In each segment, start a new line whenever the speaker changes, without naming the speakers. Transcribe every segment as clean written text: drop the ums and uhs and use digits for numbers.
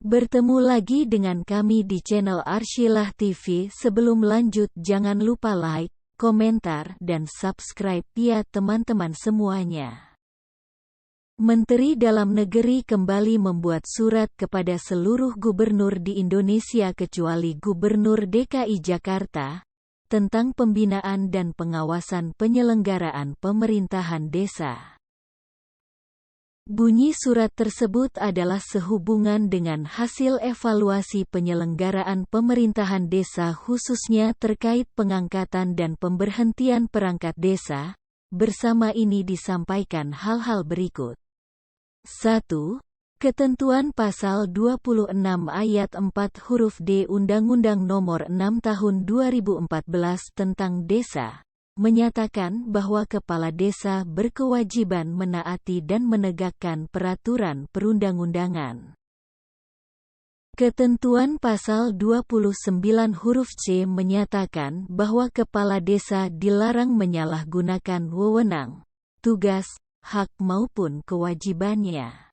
Bertemu lagi dengan kami di channel Arsyilah TV. Sebelum lanjut, jangan lupa like, komentar, dan subscribe ya teman-teman semuanya. Menteri Dalam Negeri kembali membuat surat kepada seluruh gubernur di Indonesia kecuali Gubernur DKI Jakarta, tentang pembinaan dan pengawasan penyelenggaraan pemerintahan desa. Bunyi surat tersebut adalah sehubungan dengan hasil evaluasi penyelenggaraan pemerintahan desa khususnya terkait pengangkatan dan pemberhentian perangkat desa. Bersama ini disampaikan hal-hal berikut. 1. Ketentuan Pasal 26 Ayat 4 huruf D Undang-Undang Nomor 6 Tahun 2014 tentang Desa menyatakan bahwa kepala desa berkewajiban menaati dan menegakkan peraturan perundang-undangan. Ketentuan Pasal 29 huruf C menyatakan bahwa kepala desa dilarang menyalahgunakan wewenang, tugas, hak maupun kewajibannya.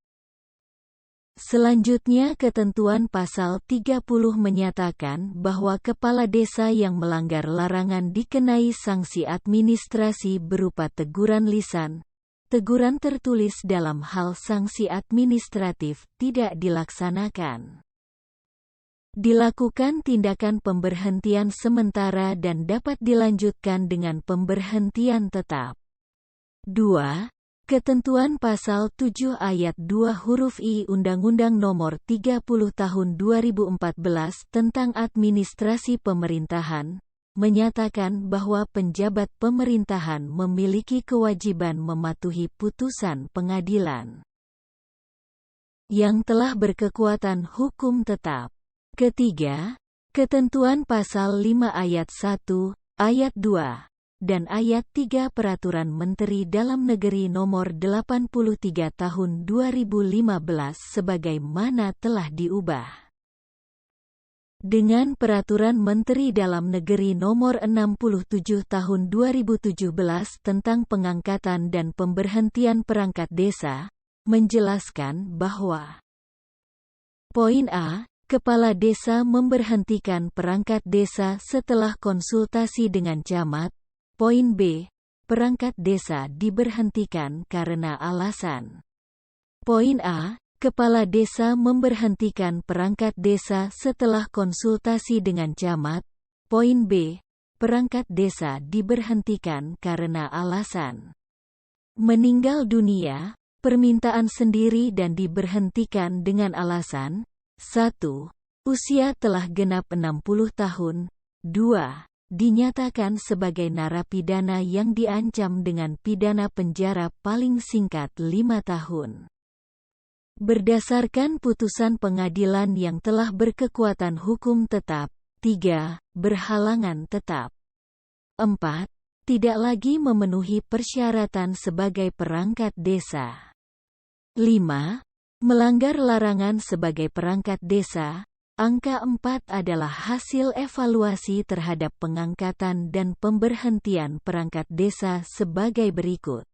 Selanjutnya ketentuan Pasal 30 menyatakan bahwa kepala desa yang melanggar larangan dikenai sanksi administrasi berupa teguran lisan, teguran tertulis dalam hal sanksi administratif tidak dilaksanakan. Dilakukan tindakan pemberhentian sementara dan dapat dilanjutkan dengan pemberhentian tetap. 2. Ketentuan Pasal 7 Ayat 2 huruf I Undang-Undang Nomor 30 Tahun 2014 tentang Administrasi Pemerintahan, menyatakan bahwa penjabat pemerintahan memiliki kewajiban mematuhi putusan pengadilan yang telah berkekuatan hukum tetap. Ketiga, ketentuan Pasal 5 Ayat 1, Ayat 2, dan Ayat 3 Peraturan Menteri Dalam Negeri Nomor 83 Tahun 2015 sebagaimana telah diubah dengan Peraturan Menteri Dalam Negeri Nomor 67 Tahun 2017 tentang pengangkatan dan pemberhentian perangkat desa, menjelaskan bahwa Poin A. Kepala desa memberhentikan perangkat desa setelah konsultasi dengan camat. Poin B. Perangkat desa diberhentikan karena alasan. Poin A. Kepala desa memberhentikan perangkat desa setelah konsultasi dengan camat. Poin B. Perangkat desa diberhentikan karena alasan meninggal dunia, permintaan sendiri dan diberhentikan dengan alasan 1. Usia telah genap 60 tahun. 2. Dinyatakan sebagai narapidana yang diancam dengan pidana penjara paling singkat 5 tahun. Berdasarkan putusan pengadilan yang telah berkekuatan hukum tetap. 3. Berhalangan tetap. 4. Tidak lagi memenuhi persyaratan sebagai perangkat desa. 5. Melanggar larangan sebagai perangkat desa. Angka 4 adalah hasil evaluasi terhadap pengangkatan dan pemberhentian perangkat desa sebagai berikut.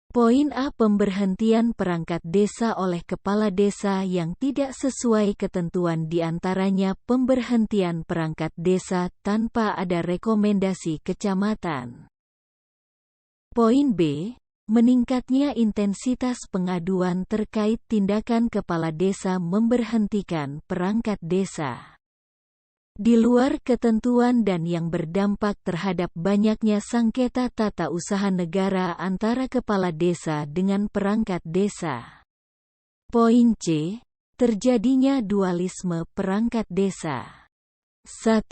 Poin A. Pemberhentian perangkat desa oleh kepala desa yang tidak sesuai ketentuan diantaranya pemberhentian perangkat desa tanpa ada rekomendasi kecamatan. Poin B. Meningkatnya intensitas pengaduan terkait tindakan kepala desa memberhentikan perangkat desa di luar ketentuan dan yang berdampak terhadap banyaknya sengketa tata usaha negara antara kepala desa dengan perangkat desa. Poin C. Terjadinya dualisme perangkat desa. 1.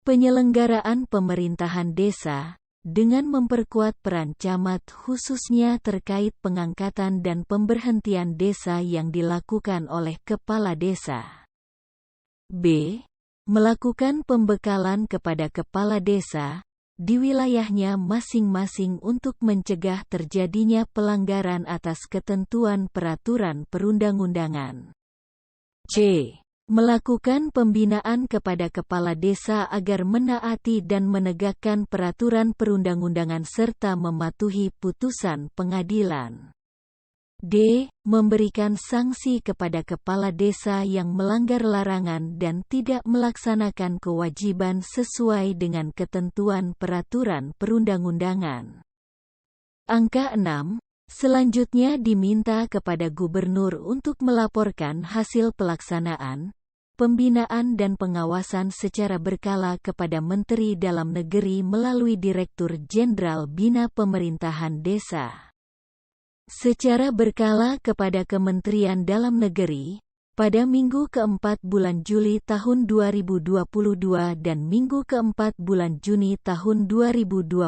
Penyelenggaraan pemerintahan desa dengan memperkuat peran camat khususnya terkait pengangkatan dan pemberhentian desa yang dilakukan oleh kepala desa. B. Melakukan pembekalan kepada kepala desa di wilayahnya masing-masing untuk mencegah terjadinya pelanggaran atas ketentuan peraturan perundang-undangan. C. Melakukan pembinaan kepada kepala desa agar menaati dan menegakkan peraturan perundang-undangan serta mematuhi putusan pengadilan. D. Memberikan sanksi kepada kepala desa yang melanggar larangan dan tidak melaksanakan kewajiban sesuai dengan ketentuan peraturan perundang-undangan. Angka 6. Selanjutnya diminta kepada gubernur untuk melaporkan hasil pelaksanaan, pembinaan dan pengawasan secara berkala kepada Menteri Dalam Negeri melalui Direktur Jenderal Bina Pemerintahan Desa. Secara berkala kepada Kementerian Dalam Negeri, pada minggu keempat bulan Juli tahun 2022 dan minggu keempat bulan Juni tahun 2022.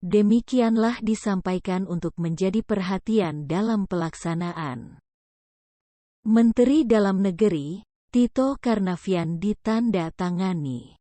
Demikianlah disampaikan untuk menjadi perhatian dalam pelaksanaan. Menteri Dalam Negeri, Tito Karnavian ditanda tangani.